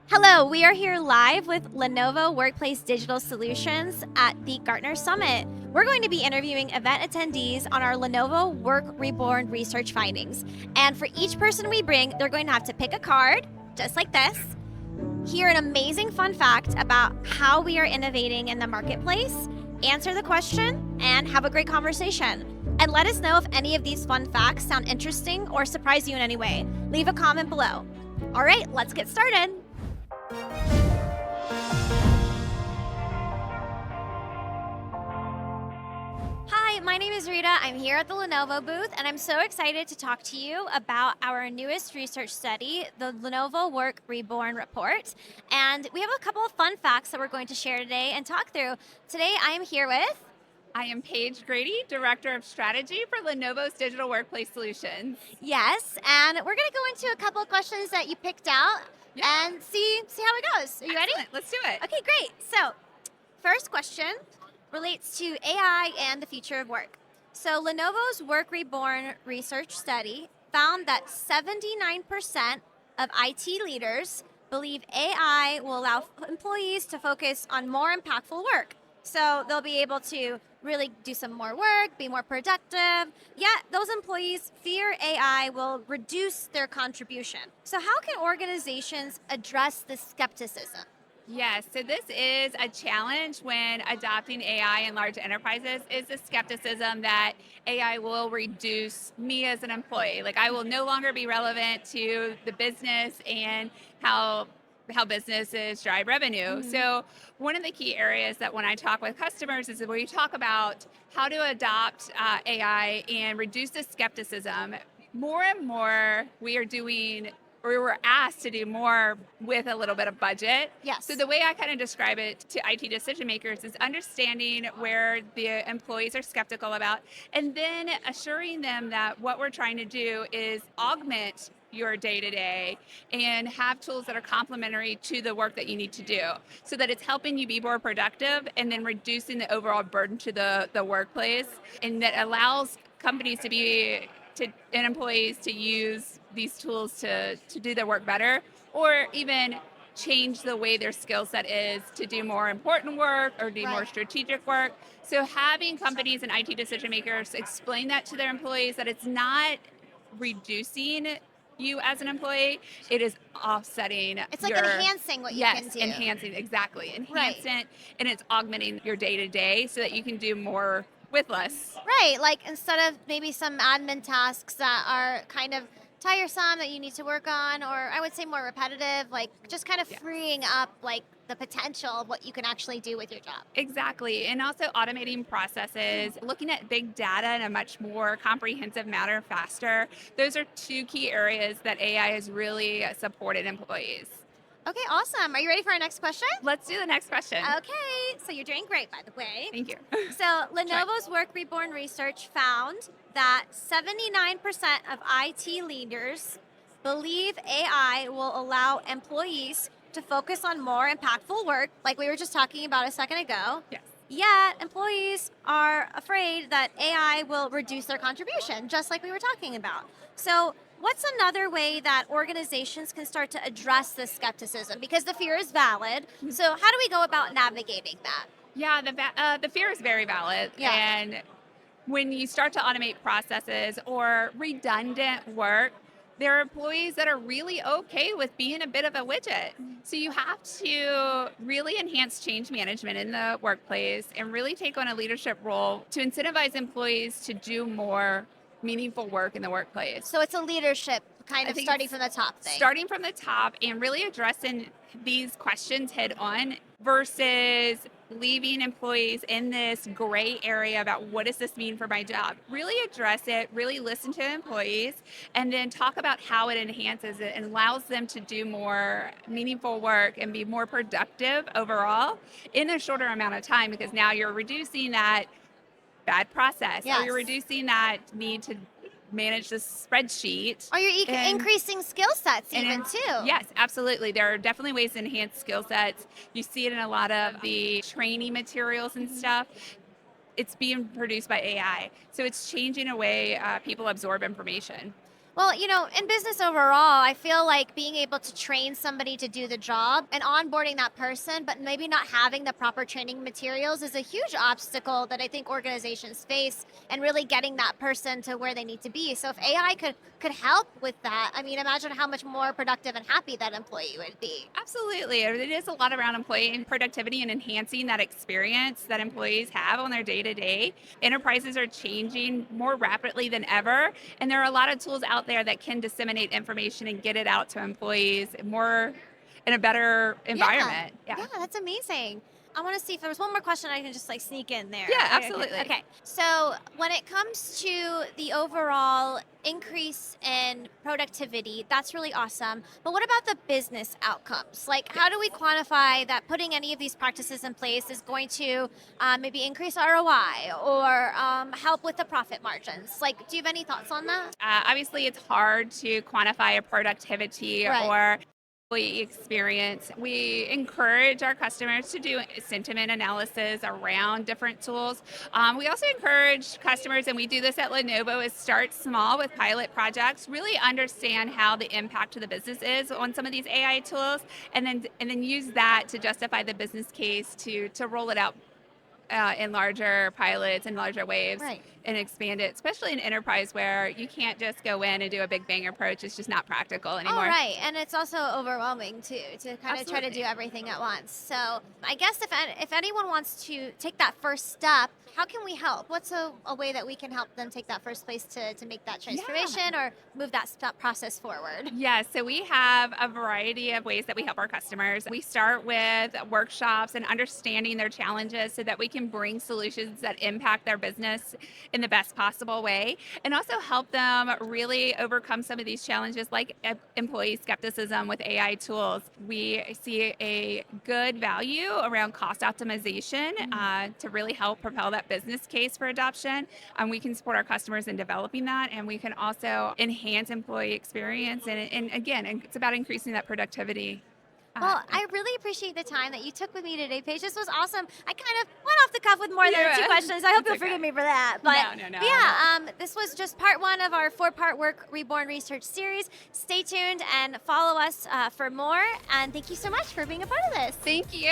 Hello, we are here live with Lenovo Workplace Digital Solutions at the Gartner Summit. We're going to be interviewing event attendees on our Lenovo Work Reborn research findings. And for each person we bring, they're going to have to pick a card, just like this, hear an amazing fun fact about how we are innovating in the marketplace, answer the question, and have a great conversation. And let us know if any of these fun facts sound interesting or surprise you in any way. Leave a comment below. All right, let's get started. Hi, my name is Rita. I'm here at the Lenovo booth, and I'm so excited to talk to you about our newest research study, the Lenovo Work Reborn report. And we have a couple of fun facts that we're going to share today and talk through. Today, I am here with... I am Paige Grady, Director of Strategy for Lenovo's Digital Workplace Solutions. Yes, and we're going to go into a couple of questions that you picked out and see how it goes. Are you ready? Let's do it. Okay, great. So, first question relates to AI and the future of work. So Lenovo's Work Reborn research study found that 79% of IT leaders believe AI will allow employees to focus on more impactful work. So they'll be able to really do some more work, be more productive. Yet those employees fear AI will reduce their contribution. So how can organizations address this skepticism? Yes, so this is a challenge when adopting AI in large enterprises is the skepticism that AI will reduce me as an employee. Like I will no longer be relevant to the business and how businesses drive revenue. Mm-hmm. So one of the key areas that when I talk with customers is where you talk about how to adopt AI and reduce the skepticism. More and more we are doing or we were asked to do more with a little bit of budget. Yes. So the way I kind of describe it to IT decision makers is understanding where the employees are skeptical about, and then assuring them that what we're trying to do is augment your day-to-day and have tools that are complementary to the work that you need to do so that it's helping you be more productive and then reducing the overall burden to the workplace, and that allows companies and employees to use these tools to do their work better, or even change the way their skill set is to do more important work or do more strategic work. So having companies and IT decision makers explain that to their employees, that it's not reducing you as an employee, it is offsetting. It's like enhancing what you can do. Yes, enhancing, exactly. Enhancement, and it's augmenting your day-to-day so that you can do more with less. Right, like instead of maybe some admin tasks that are kind of tiresome that you need to work on, or I would say more repetitive, like just kind of freeing up like the potential of what you can actually do with your job. Exactly. And also automating processes, looking at big data in a much more comprehensive manner faster. Those are two key areas that AI has really supported employees. Okay, awesome. Are you ready for our next question? Let's do the next question. Okay, so you're doing great, by the way. Thank you. So Lenovo's Work Reborn research found that 79% of IT leaders believe AI will allow employees to focus on more impactful work, like we were just talking about a second ago. Yes. Yet employees are afraid that AI will reduce their contribution, just like we were talking about. So what's another way that organizations can start to address this skepticism? Because the fear is valid. So how do we go about navigating that? Yeah, the fear is very valid. Yeah. And when you start to automate processes or redundant work, there are employees that are really okay with being a bit of a widget. So you have to really enhance change management in the workplace and really take on a leadership role to incentivize employees to do more meaningful work in the workplace. So it's a leadership kind of starting from the top thing. Starting from the top and really addressing these questions head on versus leaving employees in this gray area about what does this mean for my job. Really address it, really listen to employees, and then talk about how it enhances it and allows them to do more meaningful work and be more productive overall in a shorter amount of time, because now you're reducing that bad process, or you're reducing that need to manage the spreadsheet. Or you're increasing skill sets even too. Yes, absolutely. There are definitely ways to enhance skill sets. You see it in a lot of the training materials and stuff. It's being produced by AI. So it's changing the way people absorb information. Well, in business overall, I feel like being able to train somebody to do the job and onboarding that person, but maybe not having the proper training materials is a huge obstacle that I think organizations face and really getting that person to where they need to be. So if AI could help with that, I mean, imagine how much more productive and happy that employee would be. Absolutely. It is a lot around employee productivity and enhancing that experience that employees have on their day to day. Enterprises are changing more rapidly than ever, and there are a lot of tools out there that can disseminate information and get it out to employees more in a better Yeah. environment. Yeah. Yeah, that's amazing. I want to see if there was one more question I can just like sneak in there. Yeah, Okay, okay. absolutely. Okay. So, when it comes to the overall increase in productivity, that's really awesome. But what about the business outcomes? Like, how do we quantify that putting any of these practices in place is going to maybe increase ROI or help with the profit margins? Like, do you have any thoughts on that? Obviously, it's hard to quantify a productivity Right. or employee experience. We encourage our customers to do sentiment analysis around different tools. We also encourage customers, and we do this at Lenovo, is start small with pilot projects, really understand how the impact to the business is on some of these AI tools, and then use that to justify the business case to roll it out in larger pilots and larger waves Right. and expand it, especially in enterprise where you can't just go in and do a big bang approach. It's just not practical Oh, anymore. right. And it's also overwhelming too to kind of try to do Absolutely. everything at once. So I guess if anyone wants to take that first step, how can we help? What's a way that we can help them take that first place to make that Yeah. transformation or move that step process forward? Yes, so we have a variety of ways that we help our customers. We start with workshops and understanding their challenges so that we can bring solutions that impact their business in the best possible way and also help them really overcome some of these challenges like employee skepticism with AI tools. We see a good value around cost optimization to really help propel that business case for adoption. We can support our customers in developing that, and we can also enhance employee experience. And again, it's about increasing that productivity. Well, I really appreciate the time that you took with me today, Paige. This was awesome. I kind of went off the cuff with more than two Yeah, questions. I hope it's you'll okay. forgive me for that. No, But yeah, this was just part one of our 4-part Work Reborn research series. Stay tuned and follow us for more. And thank you so much for being a part of this. Thank you.